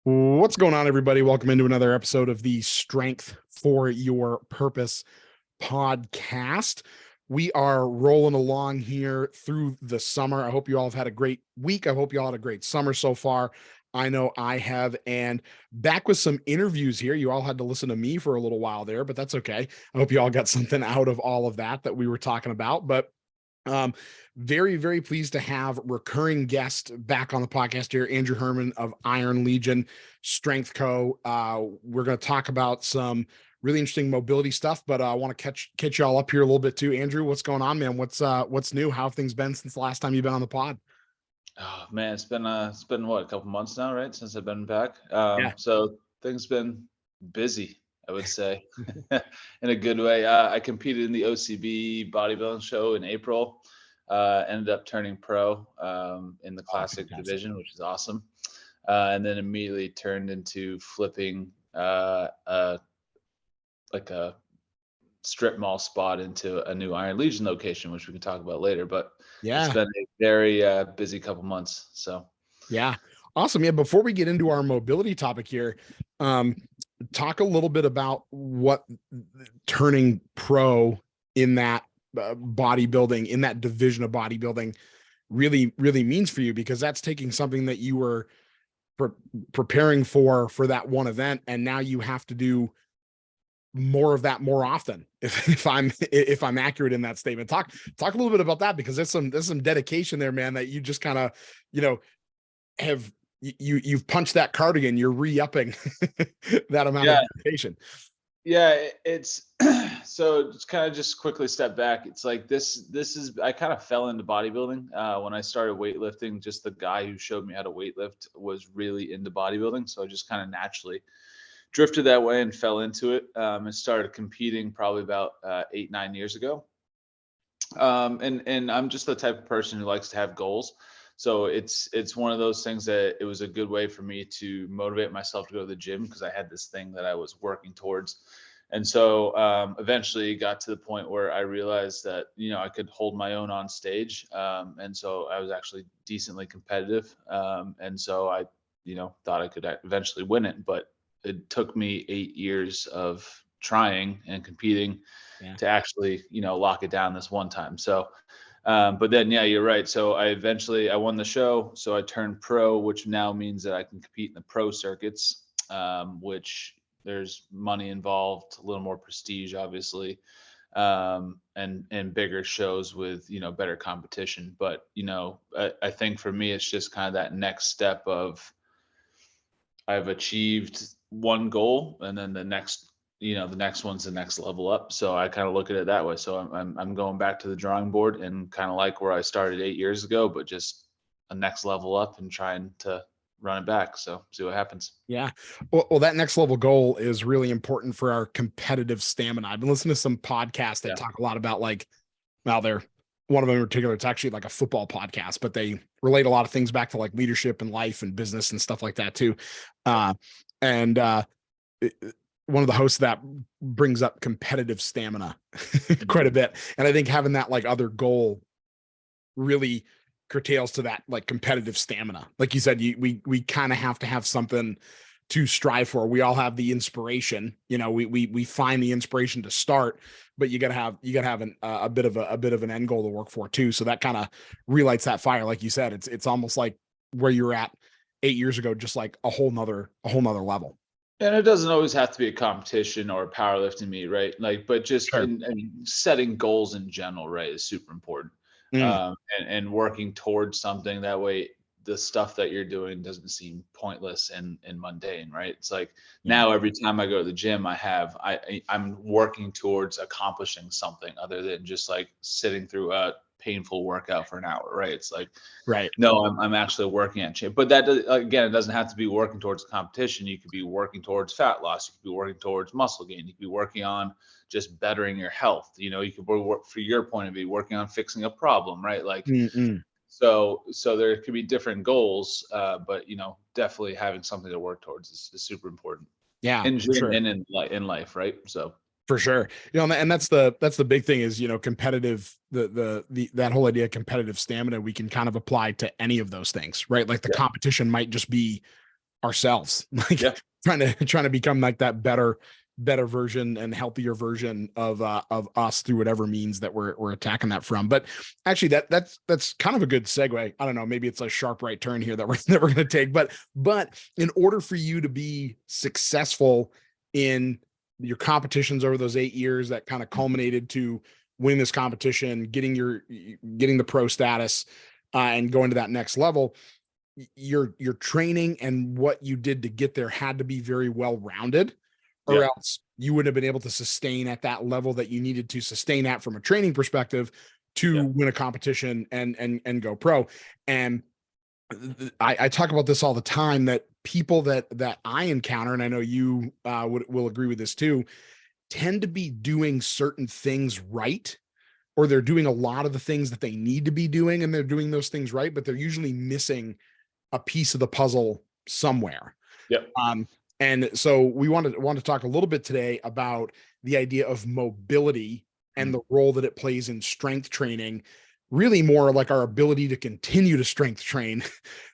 What's going on, everybody? Welcome into another episode of the Strength for Your Purpose podcast. We are rolling along here through the summer. I hope you all have had a great week. I hope you all had a great summer so far. I know I have, and back with some interviews here. You all had to listen to me for a little while there, but that's okay. I hope you all got something out of all of that we were talking about. But um, very, very pleased to have recurring guest back on the podcast here, Andrew Herman of Iron Legion Strength Co. We're going to talk about some really interesting mobility stuff, but I want to catch y'all up here a little bit too. Andrew, what's going on, man? What's new? How have things been since the last time you've been on the pod? Oh man, it's been what, a couple months now, right? Since I've been back. Yeah. So things been busy, I would say, in a good way. I competed in the OCB bodybuilding show in April. Ended up turning pro in the Oh, classic fantastic. division, which is awesome. And then immediately turned into flipping like a strip mall spot into a new Iron Legion location, which we can talk about later. But it's Yeah. been a very busy couple months. So. Yeah. Awesome. Yeah. Before we get into our mobility topic here, um, talk a little bit about what turning pro in that bodybuilding, in that division of bodybuilding really, really means for you, because that's taking something that you were pre- preparing for that one event. And now you have to do more of that more often. If I'm accurate in that statement, talk a little bit about that, because there's some dedication there, man, that you just kind of, you know, have you've punched that cardigan, you're re-upping that amount of Yeah, dedication. yeah, it's so just quickly step back. It's like this is I kind of fell into bodybuilding when I started weightlifting. Just the guy who showed me how to weightlift was really into bodybuilding, so I just kind of naturally drifted that way and fell into it, and started competing probably about 8-9 years ago. And I'm just the type of person who likes to have goals. So it's one of those things that it was a good way for me to motivate myself to go to the gym, because I had this thing that I was working towards. And so eventually got to the point where I realized that, I could hold my own on stage. And so I was actually decently competitive. And so I, thought I could eventually win it. But it took me 8 years of trying and competing Yeah. to actually, lock it down this one time. So, but then, yeah, you're right. So I won the show. So I turned pro, which now means that I can compete in the pro circuits, which there's money involved, a little more prestige, obviously, and bigger shows with, better competition. But, I think for me, it's just kind of that next step of I've achieved one goal, and then the next one's the next level up. So I kind of look at it that way. So I'm going back to the drawing board and kind of like where I started 8 years ago, but just a next level up and trying to run it back. So see what happens. Yeah. Well, that next level goal is really important for our competitive stamina. I've been listening to some podcasts that Yeah. talk a lot about, like, well, they're one of them in particular. It's actually like a football podcast, but they relate a lot of things back to like leadership and life and business and stuff like that too. And one of the hosts that brings up competitive stamina quite a Mhm. bit. And I think having that like other goal really curtails to that like competitive stamina. Like you said, we kind of have to have something to strive for. We all have the inspiration, we find the inspiration to start, but you gotta have a bit of an end goal to work for too. So that kind of relights that fire. Like you said, it's almost like where you're at 8 years ago, just like a whole nother level. And it doesn't always have to be a competition or a powerlifting meet, right? Like, but just Sure. in setting goals in general, right, is super important. Mm, And working towards something that way, the stuff that you're doing doesn't seem pointless and mundane, right? It's like yeah. now every time I go to the gym, I'm working towards accomplishing something other than just like sitting through a painful workout for an hour, right? It's like Right. no, I'm actually working at change. But that does, again, it doesn't have to be working towards competition. You could be working towards fat loss. You could be working towards muscle gain. You could be working on just bettering your health. You could work for your point of view, working on fixing a problem, right? Like Mm-mm. so there could be different goals, but definitely having something to work towards is super important Yeah, in for gym sure. and in life, right? So For sure. And that's the big thing is, competitive, the that whole idea of competitive stamina, we can kind of apply to any of those things, right? Like the yeah, competition might just be ourselves, like Yeah. trying to become like that better version and healthier version of us through whatever means that we're attacking that from. But actually that's kind of a good segue. I don't know, maybe it's a sharp right turn here that we're going to take, but in order for you to be successful in your competitions over those 8 years that kind of culminated to winning this competition, getting the pro status, and going to that next level, your training and what you did to get there had to be very well rounded, or Yeah. else you wouldn't have been able to sustain at that level that you needed to sustain at from a training perspective to Yeah. win a competition and go pro. And I talk about this all the time, that people that I encounter, and I know you will agree with this too, tend to be doing certain things right, or they're doing a lot of the things that they need to be doing, and they're doing those things right, but they're usually missing a piece of the puzzle somewhere. Yep. Um, and so we want to talk a little bit today about the idea of mobility and the role that it plays in strength training, really more like our ability to continue to strength train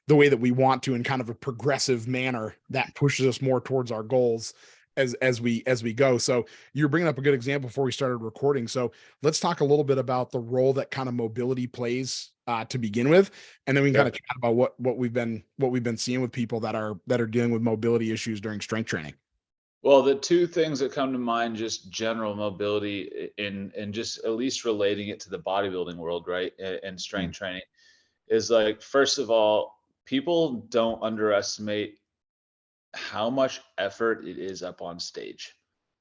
the way that we want to in kind of a progressive manner that pushes us more towards our goals as we go. So you're bringing up a good example before we started recording. So let's talk a little bit about the role that kind of mobility plays to begin with, and then we can kind Yeah. of chat about what we've been seeing with people that are dealing with mobility issues during strength training. Well, the two things that come to mind, just general mobility in just at least relating it to the bodybuilding world, right? And Mm, strength training is like, first of all, people don't underestimate how much effort it is up on stage.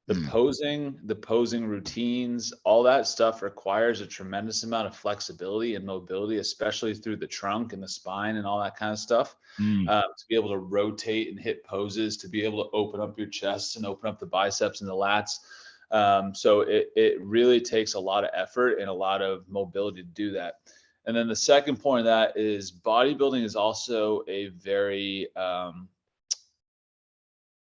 mm, The posing routines, all that stuff requires a tremendous amount of flexibility and mobility, especially through the trunk and the spine and all that kind of stuff. mm. To be able to rotate and hit poses, to be able to open up your chest and open up the biceps and the lats. So it really takes a lot of effort and a lot of mobility to do that. And then the second point of that is bodybuilding is also a very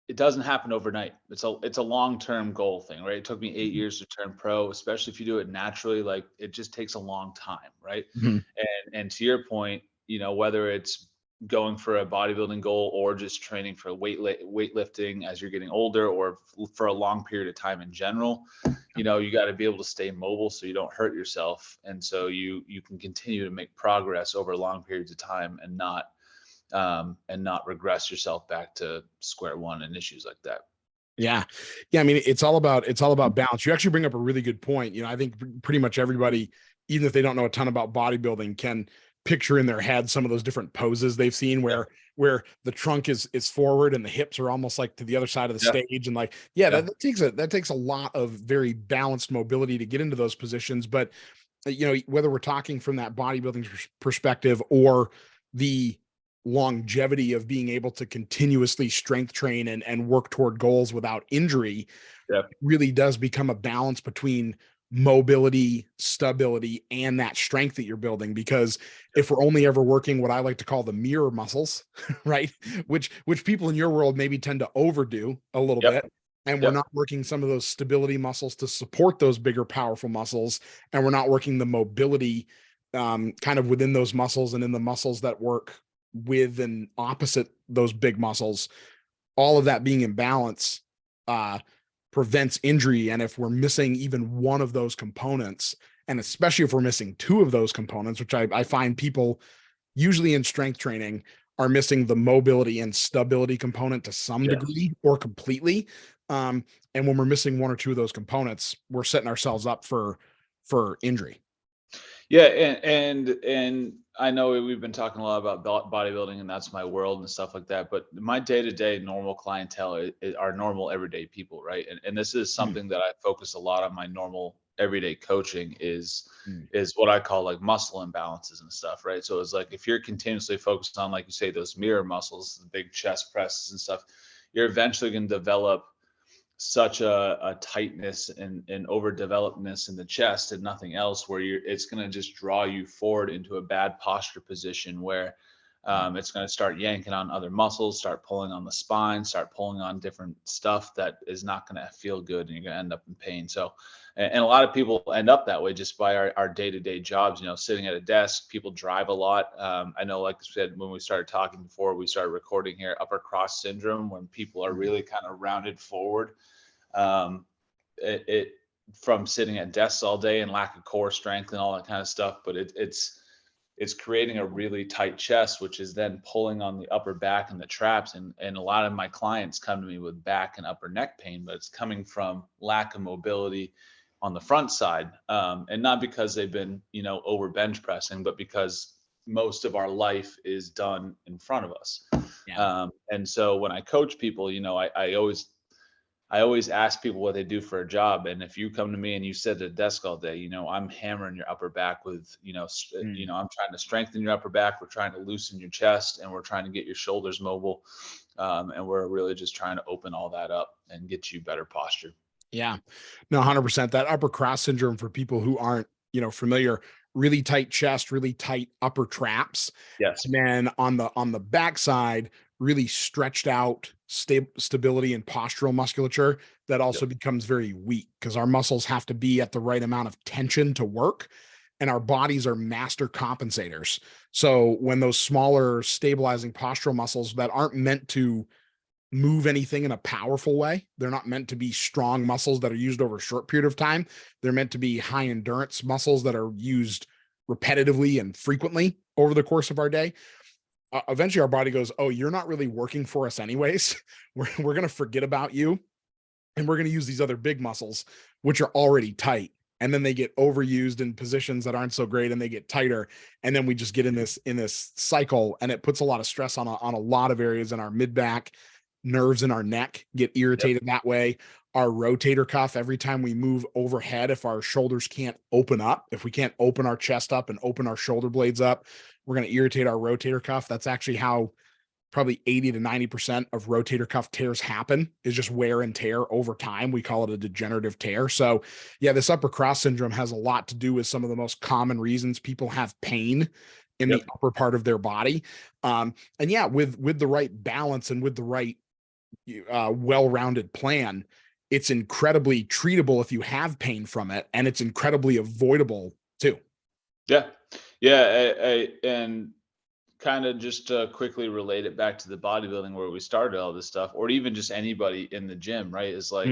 it doesn't happen overnight. It's a long-term goal thing, right? It took me 8 years to turn pro, especially if you do it naturally, like it just takes a long time, right? Mhm. And to your point, whether it's going for a bodybuilding goal or just training for weightlifting as you're getting older, or for a long period of time in general, you got to be able to stay mobile so you don't hurt yourself, and so you can continue to make progress over long periods of time and not regress yourself back to square one and issues like that. Yeah. Yeah. I mean, it's all about balance. You actually bring up a really good point. I think pretty much everybody, even if they don't know a ton about bodybuilding, can picture in their head some of those different poses they've seen Yeah, where the trunk is forward and the hips are almost like to the other side of the yeah, stage. And like, yeah, yeah, that takes a lot of very balanced mobility to get into those positions. But whether we're talking from that bodybuilding perspective, or the longevity of being able to continuously strength train and work toward goals without injury, yeah, really does become a balance between mobility, stability, and that strength that you're building. Because if we're only ever working what I like to call the mirror muscles, right, which people in your world maybe tend to overdo a little yep, bit, and we're yep, not working some of those stability muscles to support those bigger powerful muscles, and we're not working the mobility kind of within those muscles and in the muscles that work with and opposite those big muscles, all of that being in balance uh, prevents injury. And if we're missing even one of those components, and especially if we're missing two of those components, which I find people usually in strength training are missing the mobility and stability component to some yes. degree or completely. And when we're missing one or two of those components, we're setting ourselves up for injury. Yeah, and I know we've been talking a lot about bodybuilding, and that's my world and stuff like that. But my day-to-day normal clientele are normal everyday people, right? And this is Mm, something that I focus a lot on my normal everyday coaching mm, is what I call like muscle imbalances and stuff, right? So it's like if you're continuously focused on, like you say, those mirror muscles, the big chest presses and stuff, you're eventually going to develop such a tightness and overdevelopedness in the chest and nothing else, where it's going to just draw you forward into a bad posture position where mm, it's going to start yanking on other muscles, start pulling on the spine, start pulling on different stuff that is not going to feel good, and you're going to end up in pain. So And a lot of people end up that way just by our day-to-day jobs, sitting at a desk. People drive a lot. I know, like I said, when we started talking before we started recording here, upper cross syndrome, when people are really kind of rounded forward, um, it from sitting at desks all day and lack of core strength and all that kind of stuff. But it's creating a really tight chest, which is then pulling on the upper back and the traps. And a lot of my clients come to me with back and upper neck pain, but it's coming from lack of mobility on the front side. And not because they've been, over bench pressing, but because most of our life is done in front of us. Yeah. And so when I coach people, I always ask people what they do for a job. And if you come to me and you sit at a desk all day, I'm hammering your upper back with, I'm trying to strengthen your upper back. We're trying to loosen your chest, and we're trying to get your shoulders mobile. And we're really just trying to open all that up and get you better posture. Yeah, no, 100%. That upper cross syndrome, for people who aren't, familiar, really tight chest, really tight upper traps. Yes. And then on the backside, really stretched out stability and postural musculature that also becomes very weak, because our muscles have to be at the right amount of tension to work. And our bodies are master compensators. So when those smaller stabilizing postural muscles that aren't meant to move anything in a powerful way, they're not meant to be strong muscles that are used over a short period of time. They're meant to be high endurance muscles that are used repetitively and frequently over the course of our day. Eventually our body goes, oh, you're not really working for us anyways. We're going to forget about you, and we're going to use these other big muscles, which are already tight. And then they get overused in positions that aren't so great, and they get tighter. And then we just get in this cycle, and it puts a lot of stress on a lot of areas in our mid back. Nerves in our neck get irritated that way. Our rotator cuff, every time we move overhead, if our shoulders can't open up, if we can't open our chest up and open our shoulder blades up, we're going to irritate our rotator cuff. That's actually how probably 80 to 90% of rotator cuff tears happen, is just wear and tear over time. We call it a degenerative tear. So yeah, this upper cross syndrome has a lot to do with some of the most common reasons people have pain in the upper part of their body. And yeah, with the right balance and with the right well-rounded plan, it's incredibly treatable if you have pain from it, and it's incredibly avoidable too. Yeah. And kind of just to quickly relate it back to the bodybuilding where we started all this stuff, or even just anybody in the gym, right? Is like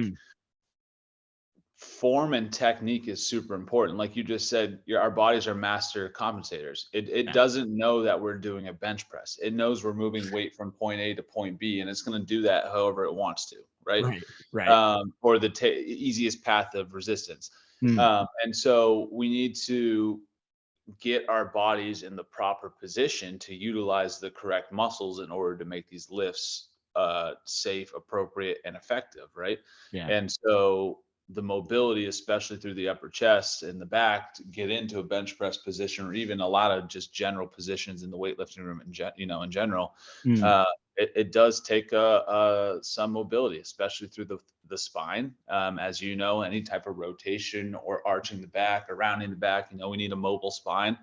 form and technique is super important. Like you just said, our bodies are master compensators. It doesn't know that we're doing a bench press. It knows we're moving weight from point A to point B, and it's going to do that however it wants to, right? Or the easiest path of resistance. And so we need to get our bodies in the proper position to utilize the correct muscles in order to make these lifts safe, appropriate, and effective, right? And so the mobility, especially through the upper chest and the back, to get into a bench press position, or even a lot of just general positions in the weightlifting room in general, it does take some mobility, especially through the spine. As you know, any type of rotation or arching the back or rounding the back, we need a mobile spine.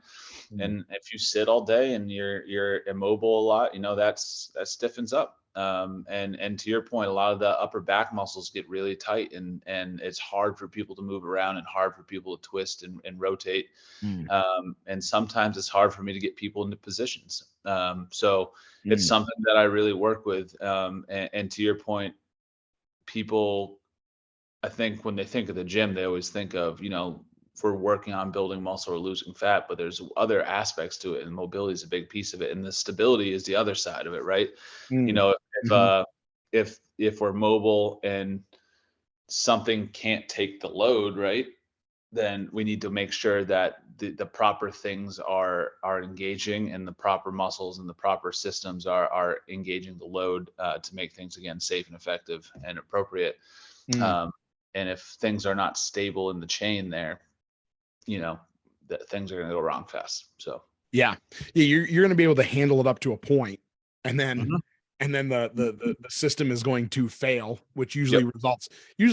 And if you sit all day and you're immobile a lot, that stiffens up. And to your point, a lot of the upper back muscles get really tight, and it's hard for people to move around and hard for people to twist and rotate. And sometimes it's hard for me to get people into positions. So it's something that I really work with. And to your point, people, I think when they think of the gym, they always think of, for working on building muscle or losing fat, but there's other aspects to it, and mobility is a big piece of it, and the stability is the other side of it, right? If we're mobile and something can't take the load, right, then we need to make sure that the proper things are engaging, and the proper muscles and the proper systems are engaging the load to make things, again, safe and effective and appropriate. And if things are not stable in the chain there, that things are going to go wrong fast. So you're going to be able to handle it up to a point, and then the system is going to fail, which usually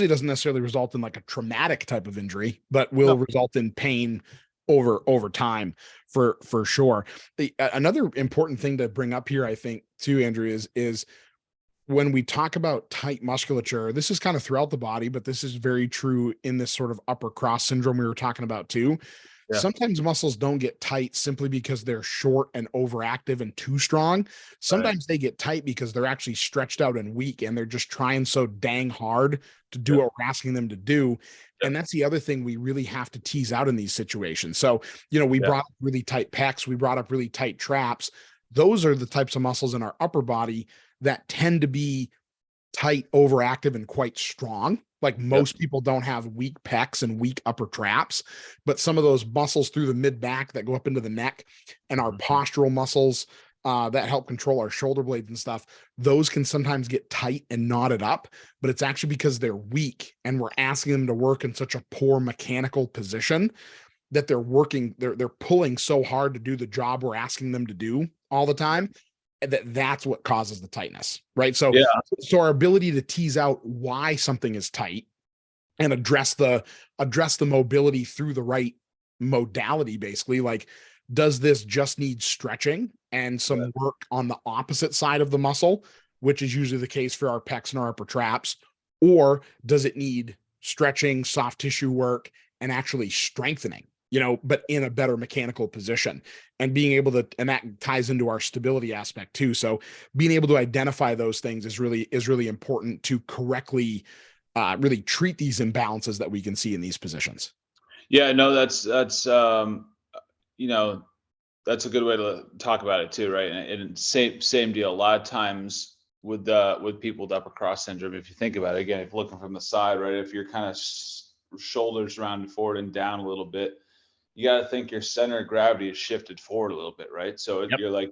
doesn't necessarily result in like a traumatic type of injury, but will result in pain over time, for sure. Another important thing to bring up here, I think, too, Andrew, is when we talk about tight musculature, this is kind of throughout the body, but this is very true in this sort of upper cross syndrome we were talking about too. Yeah. Sometimes muscles don't get tight simply because they're short and overactive and too strong. Right. Sometimes they get tight because they're actually stretched out and weak and they're just trying so dang hard to do Yep. what we're asking them to do. Yep. And that's the other thing we really have to tease out in these situations. So, we brought up really tight pecs, we brought up really tight traps. Those are the types of muscles in our upper body that tend to be tight, overactive, and quite strong. Like most people don't have weak pecs and weak upper traps, but some of those muscles through the mid back that go up into the neck and our postural muscles that help control our shoulder blades and stuff, those can sometimes get tight and knotted up, but it's actually because they're weak and we're asking them to work in such a poor mechanical position that they're pulling so hard to do the job we're asking them to do all the time, that's what causes the tightness, right? So, Yeah. so our ability to tease out why something is tight and address the mobility through the right modality, basically, like, does this just need stretching and some work on the opposite side of the muscle, which is usually the case for our pecs and our upper traps, or does it need stretching, soft tissue work, and actually strengthening, but in a better mechanical position, and being able to, and that ties into our stability aspect too. So being able to identify those things is really important to correctly really treat these imbalances that we can see in these positions. Yeah, no, you know, that's a good way to talk about it too, right? And same deal. A lot of times with people with upper cross syndrome, if you think about it, again, if you're looking from the side, right, if you're kind of shoulders rounded forward and down a little bit, you got to think your center of gravity is shifted forward a little bit, right? So you're like,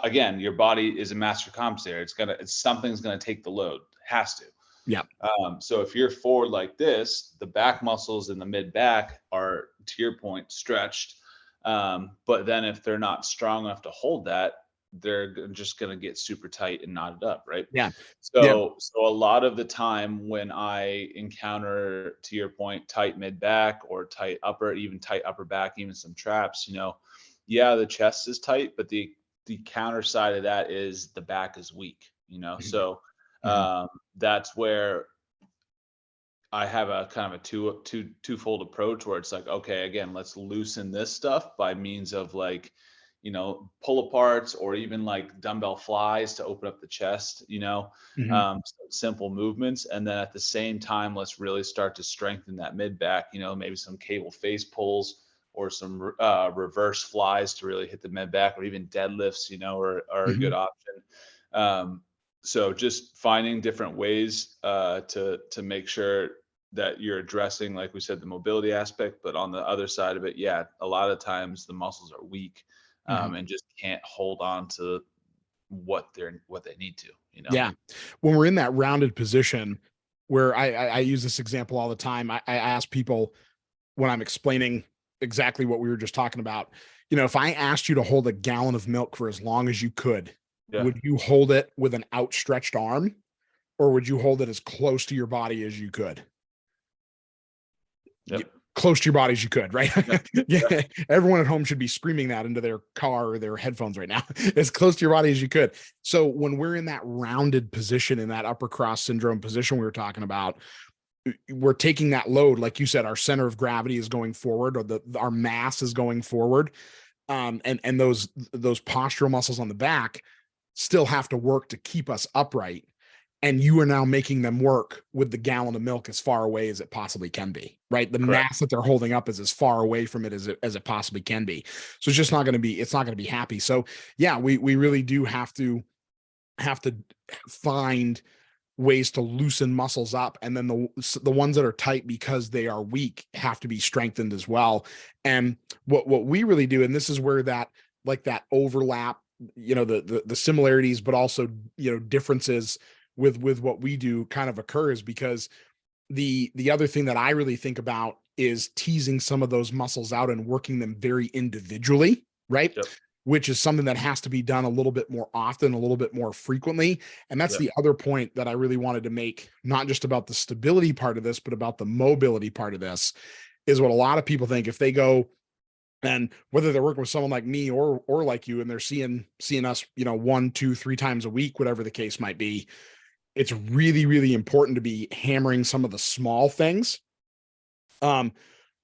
again, your body is a master compensator. Something's gonna take the load, has to. Yeah. So if you're forward like this, the back muscles in the mid back are, to your point, stretched. But then if they're not strong enough to hold that, they're just going to get super tight and knotted up, right? Yeah. So a lot of the time when I encounter, to your point, tight mid back or tight upper, even tight upper back, even some traps, the chest is tight, but the counter side of that is the back is weak, So that's where I have a kind of a twofold approach where it's like, okay, again, let's loosen this stuff by means of like, pull aparts or even like dumbbell flies to open up the chest, simple movements. And then at the same time, let's really start to strengthen that mid back, maybe some cable face pulls or some reverse flies to really hit the mid back, or even deadlifts, are a good option. So just finding different ways to make sure that you're addressing, like we said, the mobility aspect, but on the other side of it, a lot of times the muscles are weak and just can't hold on to what they need to, Yeah. When we're in that rounded position where I use this example all the time, I ask people when I'm explaining exactly what we were just talking about, if I asked you to hold a gallon of milk for as long as you could, would you hold it with an outstretched arm, or would you hold it as close to your body as you could? Close to your body as you could, right? Yeah. Everyone at home should be screaming that into their car or their headphones right now, as close to your body as you could. So when we're in that rounded position, in that upper cross syndrome position we were talking about, we're taking that load, like you said, our center of gravity is going forward, or our mass is going forward, and those postural muscles on the back still have to work to keep us upright, and you are now making them work with the gallon of milk as far away as it possibly can be, right? The mass that they're holding up is as far away from it as it possibly can be. So it's just not going to be happy. So yeah, we really do have to find ways to loosen muscles up, and then the ones that are tight because they are weak have to be strengthened as well. And what we really do, and this is where that overlap, the similarities, but also differences with what we do kind of occurs, because the other thing that I really think about is teasing some of those muscles out and working them very individually, right? Which is something that has to be done a little bit more often, a little bit more frequently. And that's the other point that I really wanted to make, not just about the stability part of this, but about the mobility part of this, is what a lot of people think. If they go, and whether they're working with someone like me or like you, and they're seeing us, 1, 2, 3 times a week, whatever the case might be, it's really, really important to be hammering some of the small things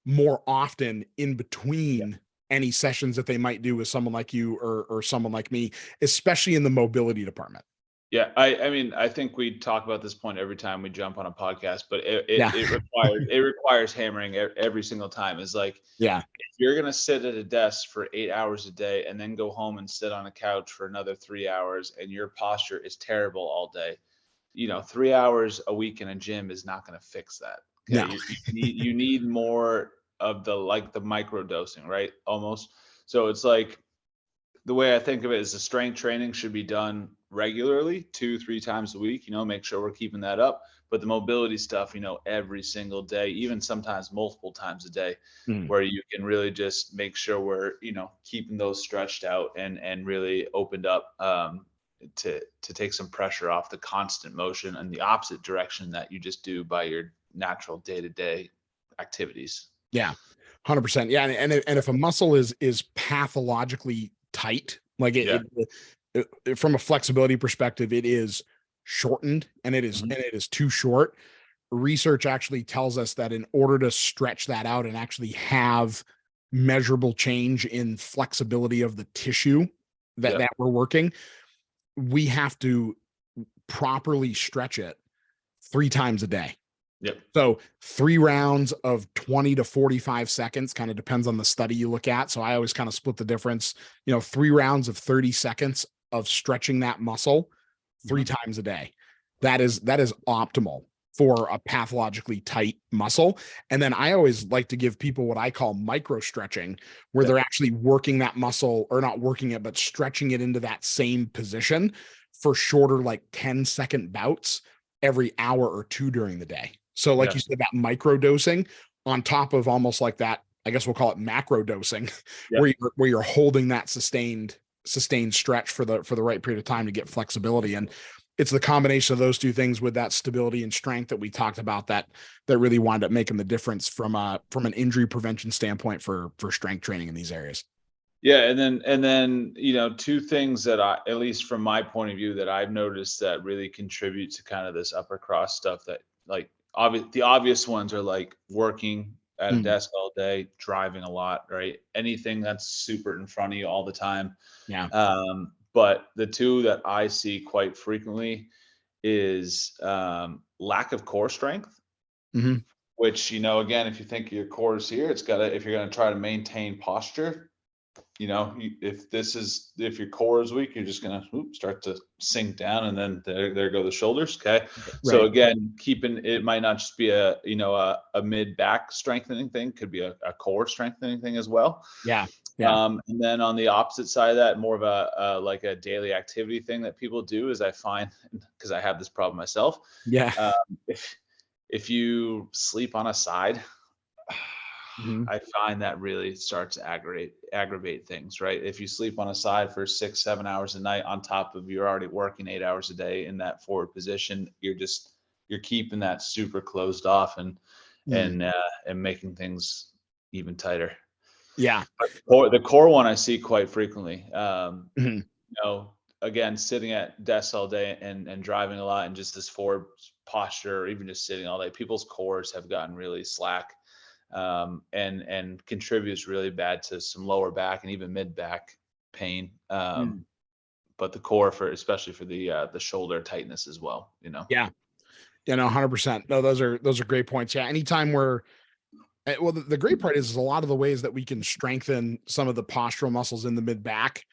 more often in between any sessions that they might do with someone like you or someone like me, especially in the mobility department. Yeah, I mean, I think we talk about this point every time we jump on a podcast, but Yeah. it requires hammering every single time. Is like, Yeah. if you're gonna sit at a desk for 8 hours a day and then go home and sit on a couch for another 3 hours, and your posture is terrible all day, 3 hours a week in a gym is not gonna fix that. Okay, No. you need more of the micro dosing, right? Almost. So it's like, the way I think of it is the strength training should be done regularly, 2, 3 times a week, make sure we're keeping that up. But the mobility stuff, every single day, even sometimes multiple times a day, Mm. where you can really just make sure we're, keeping those stretched out and really opened up, to take some pressure off the constant motion and the opposite direction that you just do by your natural day-to-day activities. Yeah. 100%. Yeah. And if a muscle is pathologically tight, like Yeah. from a flexibility perspective, it is shortened and Mhm. it is too short. Research actually tells us that in order to stretch that out and actually have measurable change in flexibility of the tissue Yeah. that we're working, we have to properly stretch it 3 times a day. Yep. So 3 rounds of 20 to 45 seconds, kind of depends on the study you look at. So I always kind of split the difference, 3 rounds of 30 seconds of stretching that muscle 3 times a day. That is optimal for a pathologically tight muscle. And then I always like to give people what I call micro stretching, where Yeah. they're actually working that muscle, or not working it, but stretching it into that same position for shorter, like 10-second bouts every hour or two during the day. So like Yeah. you said, that micro dosing on top of almost like that, I guess we'll call it macro dosing, Yeah. where you're holding that sustained stretch for the right period of time to get flexibility. And it's the combination of those two things with that stability and strength that we talked about that really wind up making the difference from an injury prevention standpoint for strength training in these areas. Yeah, and then two things that at least from my point of view, that I've noticed that really contribute to kind of this upper cross stuff, that like the obvious ones are like working at a Mm, desk all day, driving a lot, right? Anything that's super in front of you all the time. yeah. But the two that I see quite frequently is lack of core strength, Hmm. which, again, if you think your core is here, if you're going to try to maintain posture, if your core is weak, you're just gonna start to sink down, and then there go the shoulders. Okay, so Right. again, keeping it might not just be a mid back strengthening thing, could be a core strengthening thing as well. Yeah. Yeah. And then on the opposite side of that, more of a like a daily activity thing that people do is, I find, because I have this problem myself, Yeah. um, if you sleep on a side, Mhm. I find that really starts to aggravate things, right? If you sleep on a side for 6, 7 hours a night, on top of you're already working 8 hours a day in that forward position, you're keeping that super closed off, and Mm. and uh, and making things even tighter. Yeah. Or the core one I see quite frequently. Mhm. Again, sitting at desks all day and driving a lot, and just this forward posture, or even just sitting all day, people's cores have gotten really slack, and contributes really bad to some lower back and even mid back pain. Mm. But the core, especially for the shoulder tightness as well. Yeah. Yeah, no, 100%. No, those are great points. Yeah, anytime we're well, the great part is a lot of the ways that we can strengthen some of the postural muscles in the mid back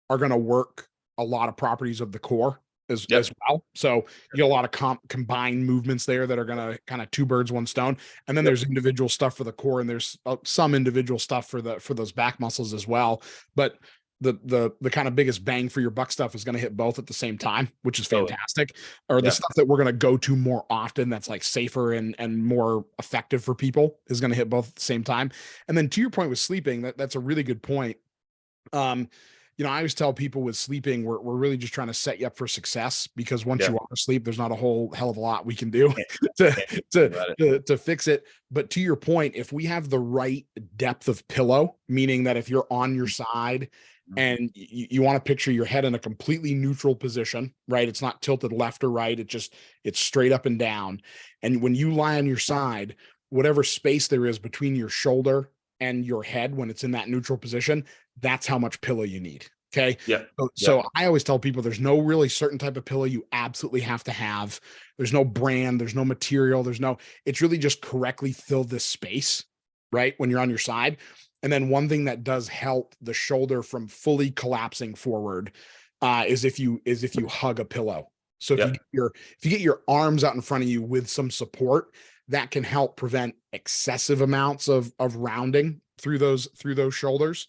are going to work a lot of properties of the core as Yep. well. So you get a lot of combined movements there that are going to kind of two birds, one stone. And then Yep. there's individual stuff for the core, and there's some individual stuff for those back muscles as well. But the kind of biggest bang for your buck stuff is going to hit both at the same time, which is Totally. fantastic. Or the Yeah. stuff that we're going to go to more often, that's like safer and more effective for people, is going to hit both at the same time. And then to your point with sleeping, that's a really good point. I always tell people with sleeping, we're really just trying to set you up for success, because once Yeah. you are asleep, there's not a whole hell of a lot we can do Can't, to can't to about it. to fix it. But to your point, if we have the right depth of pillow, meaning that if you're on your side and you want to picture your head in a completely neutral position, right? It's not tilted left or right. It's straight up and down. And when you lie on your side, whatever space there is between your shoulder and your head, when it's in that neutral position, that's how much pillow you need. Okay. Yep. So I always tell people there's no really certain type of pillow you absolutely have to have. There's no brand, there's no material, it's really just correctly fill this space, right? When you're on your side. And then one thing that does help the shoulder from fully collapsing forward is if you hug a pillow. So if you get your arms out in front of you with some support, that can help prevent excessive amounts of rounding through those shoulders,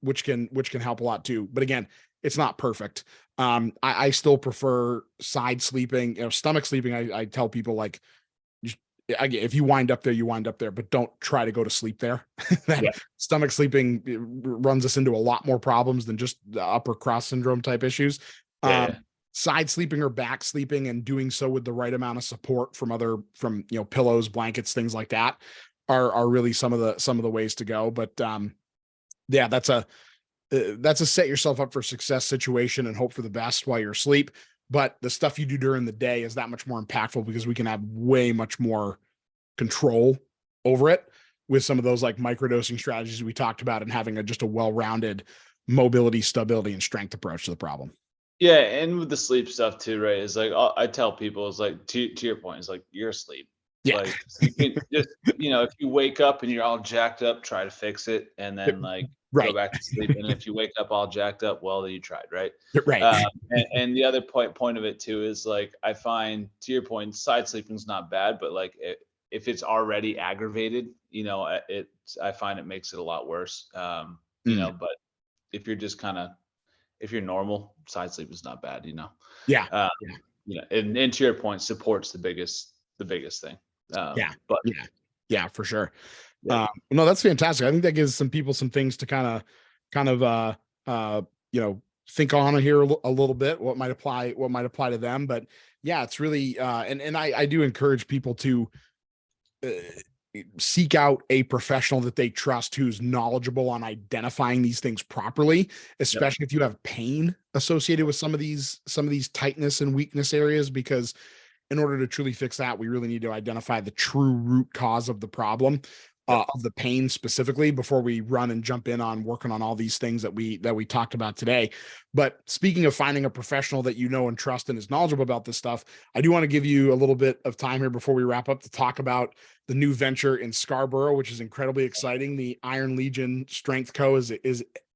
which can help a lot too. But again, it's not perfect. I still prefer side sleeping. Stomach sleeping. I tell people, like, if you wind up there, you wind up there, but don't try to go to sleep there. Stomach sleeping runs us into a lot more problems than just the upper cross syndrome type issues. Side sleeping or back sleeping, and doing so with the right amount of support from pillows, blankets, things like that are really some of the ways to go. But that's a set yourself up for success situation and hope for the best while you're asleep. But the stuff you do during the day is that much more impactful, because we can have way much more control over it with some of those like microdosing strategies we talked about, and having just a well-rounded mobility, stability, and strength approach to the problem. Yeah. And with the sleep stuff too, right? It's like, I tell people, it's like, to your point, it's like, you're asleep. Yeah. Like, you can just, if you wake up and you're all jacked up, try to fix it, and then like go back to sleep. And if you wake up all jacked up, well, then you tried, right? Right. And the other point of it too is, like, I find, to your point, side sleeping is not bad, but like if it's already aggravated, I find it makes it a lot worse. But if you're just if you're normal, side sleep is not bad, Yeah. And to your point, support's the biggest thing. Yeah, for sure. No, that's fantastic. I think that gives some people some things to kind of think on here a little bit, what might apply to them. But yeah, it's really and I do encourage people to seek out a professional that they trust, who's knowledgeable on identifying these things properly, especially if you have pain associated with some of these tightness and weakness areas, because in order to truly fix that, we really need to identify the true root cause of the problem, of the pain specifically, before we run and jump in on working on all these things that we talked about today. But speaking of finding a professional that you know and trust and is knowledgeable about this stuff, I do want to give you a little bit of time here before we wrap up to talk about the new venture in Scarborough, which is incredibly exciting. The Iron Legion Strength Co.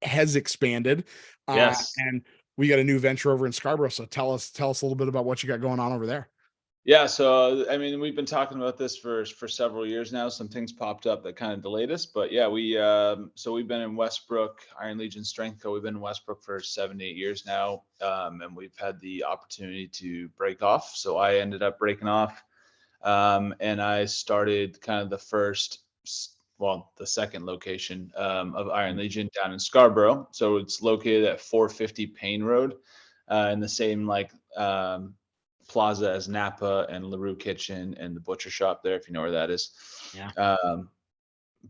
has expanded, and we got a new venture over in Scarborough. So tell us a little bit about what you got going on over there. Yeah, so I mean, we've been talking about this for several years now. Some things popped up that kind of delayed us, but yeah, we've been in Westbrook, Iron Legion Strength Co. We've been in Westbrook for 7 to 8 years now, and we've had the opportunity to break off. So I ended up breaking off, and I started kind of the second location of Iron Legion down in Scarborough. So it's located at 450 Payne Road, in the same plaza as Napa and LaRue Kitchen and the butcher shop there, if you know where that is.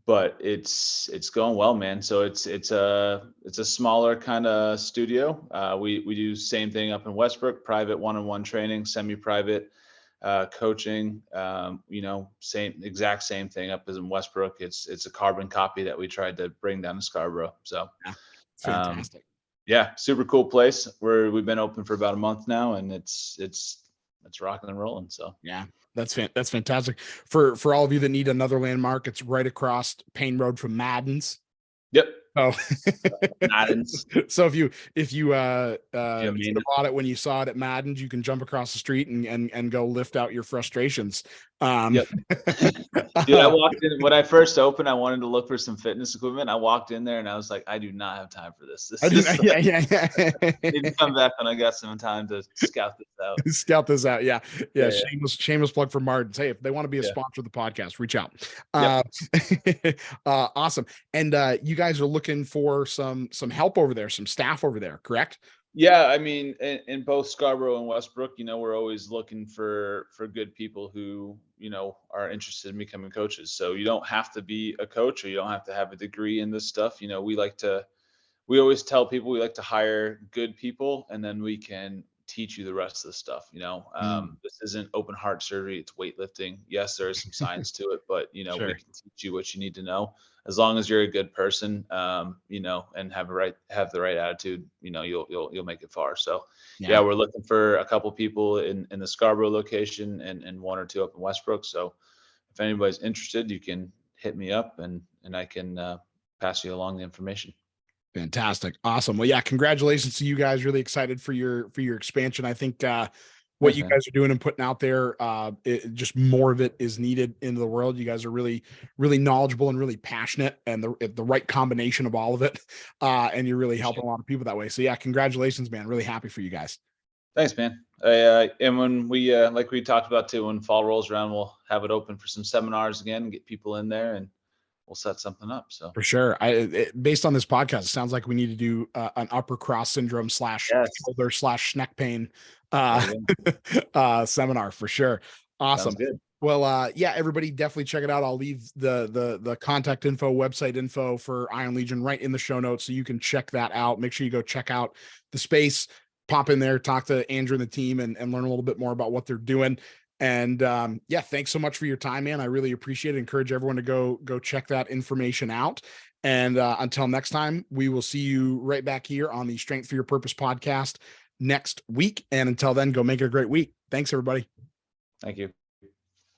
But it's going well, man. So it's a smaller kind of studio. We do same thing up in Westbrook: private one-on-one training, semi-private coaching. Exact same thing up as in Westbrook. It's a carbon copy that we tried to bring down to Scarborough. So Fantastic. Super cool place. We've been open for about a month now, and it's rocking and rolling. So yeah, that's fantastic. For all of you that need another landmark, it's right across Payne Road from Madden's. Yep. Oh, Madden's. So if you bought it when you saw it at Madden's, you can jump across the street and go lift out your frustrations. Yep. Dude, I walked in when I first opened. I wanted to look for some fitness equipment. I walked in there and I was like, I do not have time for this. I need to come back when I got some time to scout this out. Scout this out. Yeah. Shameless plug for Martins. Hey, if they want to be a sponsor of the podcast, reach out. Awesome. And you guys are looking for some help over there, some staff over there, correct? Yeah, I mean, in both Scarborough and Westbrook, we're always looking for good people who, are interested in becoming coaches. So you don't have to be a coach, or you don't have to have a degree in this stuff. We like to we always tell people we like to hire good people, and then we can teach you the rest of the stuff. This isn't open heart surgery, it's weightlifting. Yes, there is some science to it, but we Sure. can teach you what you need to know. As long as you're a good person, and have the right attitude, you'll make it far. So yeah, Yeah. we're looking for a couple people in the Scarborough location, and one or two up in Westbrook. So if anybody's interested, you can hit me up, and I can pass you along the information. Fantastic. Awesome. Well, yeah, congratulations to you guys. Really excited for your expansion. I think what Thanks, you man. guys are doing and putting out there, just more of it is needed into the world. You guys are really, really knowledgeable and really passionate, and the right combination of all of it. And you're really helping a lot of people that way. So yeah, congratulations, man. Really happy for you guys. Thanks, man. And when we, like we talked about too, when fall rolls around, we'll have it open for some seminars again and get people in there, and we'll set something up. So For sure. Based on this podcast, it sounds like we need to do an upper cross syndrome slash yes, shoulder slash neck pain there uh, you go. seminar for sure. Awesome. Sounds good. Well, yeah, everybody definitely check it out. I'll leave the contact info, website info for Iron Legion right in the show notes, so you can check that out. Make sure you go check out the space, pop in there, talk to Andrew and the team, and learn a little bit more about what they're doing. And yeah, thanks so much for your time, man. I really appreciate it. Encourage everyone to go check that information out. And until next time, we will see you right back here on the Strength for Your Purpose podcast next week. And until then, go make it a great week. Thanks, everybody. Thank you.